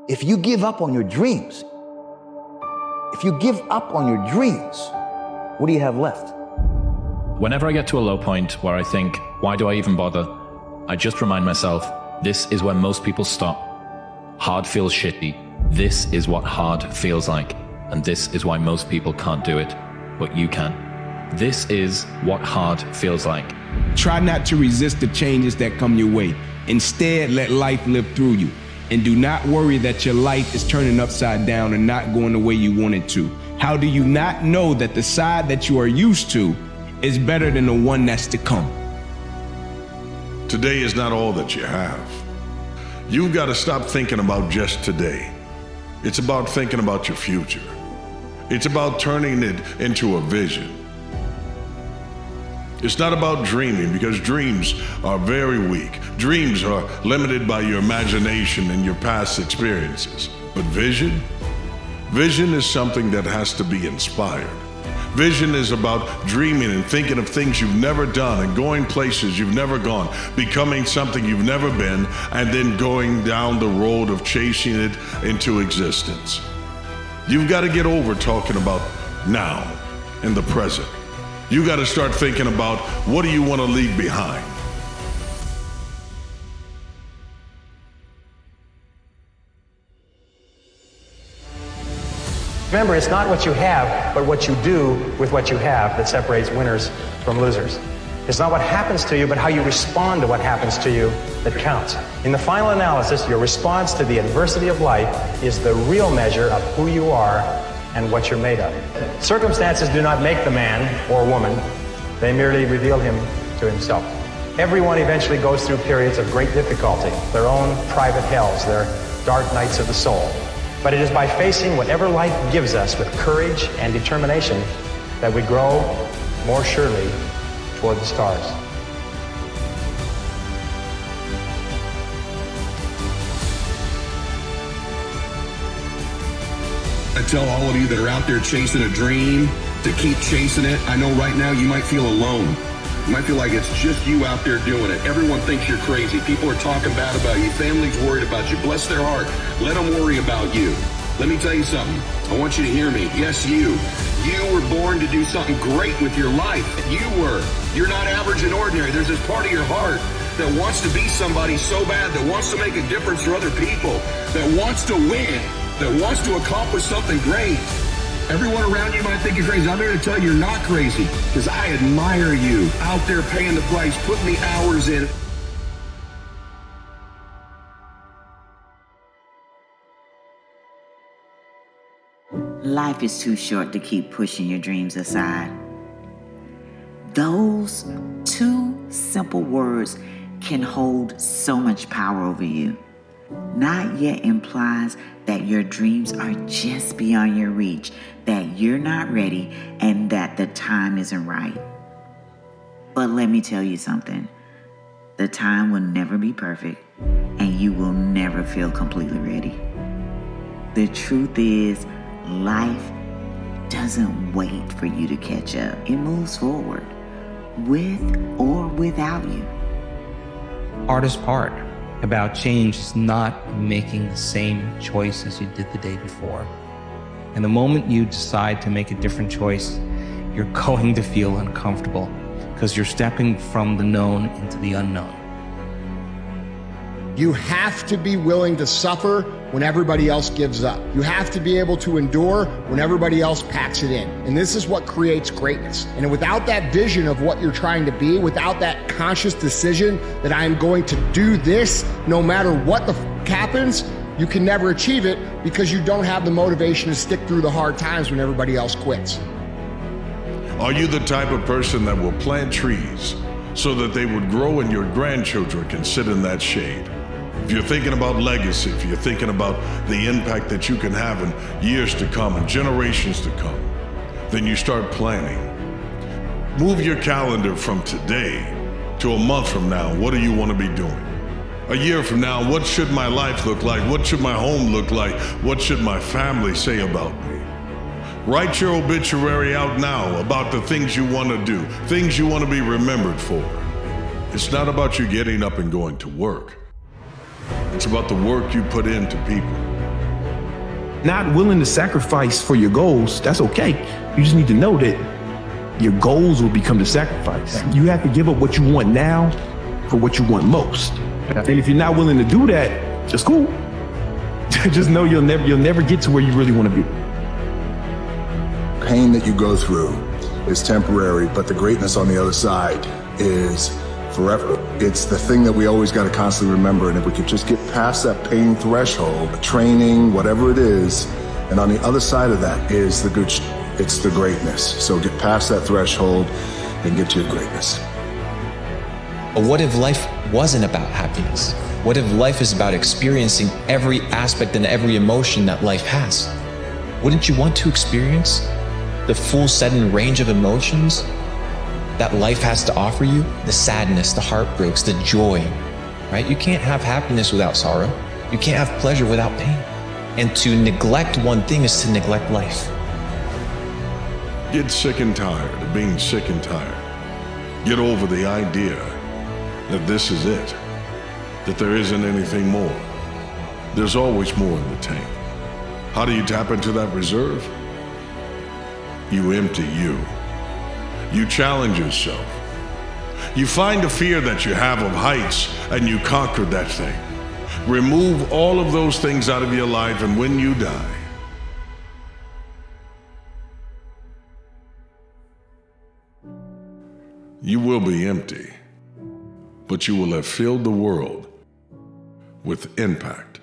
If you give up on your dreams, what do you have left? Whenever I get to a low point where I think, why do I even bother? I just remind myself, this is where most people stop. Hard feels shitty. This is what hard feels like. And this is why most people can't do it, but you can. This is what hard feels like. Try not to resist the changes that come your way. Instead, let life live through you. And do not worry that your life is turning upside down and not going the way you want it to. How do you not know that the side that you are used to is better than the one that's to come? Today is not all that you have. You've got to stop thinking about just today. It's about thinking about your future. It's about turning it into a vision. It's not about dreaming, because dreams are very weak. Dreams are limited by your imagination and your past experiences. But vision is something that has to be inspired. Vision is about dreaming and thinking of things you've never done and going places you've never gone, becoming something you've never been, and then going down the road of chasing it into existence. You've got to get over talking about now and the present. You got to start thinking about, what do you want to leave behind? Remember, it's not what you have, but what you do with what you have that separates winners from losers. It's not what happens to you, but how you respond to what happens to you that counts. In the final analysis, your response to the adversity of life is the real measure of who you are and what you're made of. Circumstances do not make the man or woman. They merely reveal him to himself. Everyone eventually goes through periods of great difficulty, their own private hells, their dark nights of the soul. But it is by facing whatever life gives us with courage and determination that we grow more surely toward the stars. I tell all of you that are out there chasing a dream to keep chasing it. I know right now you might feel alone. You might feel like it's just you out there doing it. Everyone thinks you're crazy. People are talking bad about you. Family's worried about you. Bless their heart. Let them worry about you. Let me tell you something. I want you to hear me. Yes, you. You were born to do something great with your life. You were. You're not average and ordinary. There's this part of your heart that wants to be somebody so bad, that wants to make a difference for other people, that wants to win, that wants to accomplish something great. Everyone around you might think you're crazy. I'm here to tell you you're not crazy, because I admire you out there paying the price, putting the hours in. Life is too short to keep pushing your dreams aside. Those two simple words can hold so much power over you. Not yet implies that your dreams are just beyond your reach, that you're not ready, and that the time isn't right. But let me tell you something. The time will never be perfect, and you will never feel completely ready. The truth is, life doesn't wait for you to catch up. It moves forward, with or without you. Hardest part about change is not making the same choice as you did the day before. And the moment you decide to make a different choice, you're going to feel uncomfortable because you're stepping from the known into the unknown. You have to be willing to suffer when everybody else gives up. You have to be able to endure when everybody else packs it in. And this is what creates greatness. And without that vision of what you're trying to be, without that conscious decision that I am going to do this no matter what the happens, you can never achieve it because you don't have the motivation to stick through the hard times when everybody else quits. Are you the type of person that will plant trees so that they would grow and your grandchildren can sit in that shade? If you're thinking about legacy, if you're thinking about the impact that you can have in years to come and generations to come, then you start planning. Move your calendar from today to a month from now. What do you want to be doing? A year from now, what should my life look like? What should my home look like? What should my family say about me? Write your obituary out now about the things you want to do, things you want to be remembered for. It's not about you getting up and going to work. It's about the work you put into people. not willing to sacrifice for your goals, that's okay. You just need to know that your goals will become the sacrifice. You have to give up what you want now for what you want most. And if you're not willing to do that, it's cool. Just know you'll never get to where you really want to be. Pain that you go through is temporary, but the greatness on the other side is forever. It's the thing that we always got to constantly remember. And if we could just get past that pain threshold, training, whatever it is, and on the other side of that is the good, it's the greatness. So get past that threshold and get to your greatness. But what if life wasn't about happiness? What if life is about experiencing every aspect and every emotion that life has? Wouldn't you want to experience the full set and range of emotions that life has to offer you? The sadness, the heartbreaks, the joy, right? You can't have happiness without sorrow. You can't have pleasure without pain. And to neglect one thing is to neglect life. Get sick and tired of being sick and tired. Get over the idea that this is it, that there isn't anything more. There's always more in the tank. How do you tap into that reserve? You empty you. You challenge yourself. You find the fear that you have of heights and you conquer that thing. Remove all of those things out of your life, and when you die, you will be empty, but you will have filled the world with impact.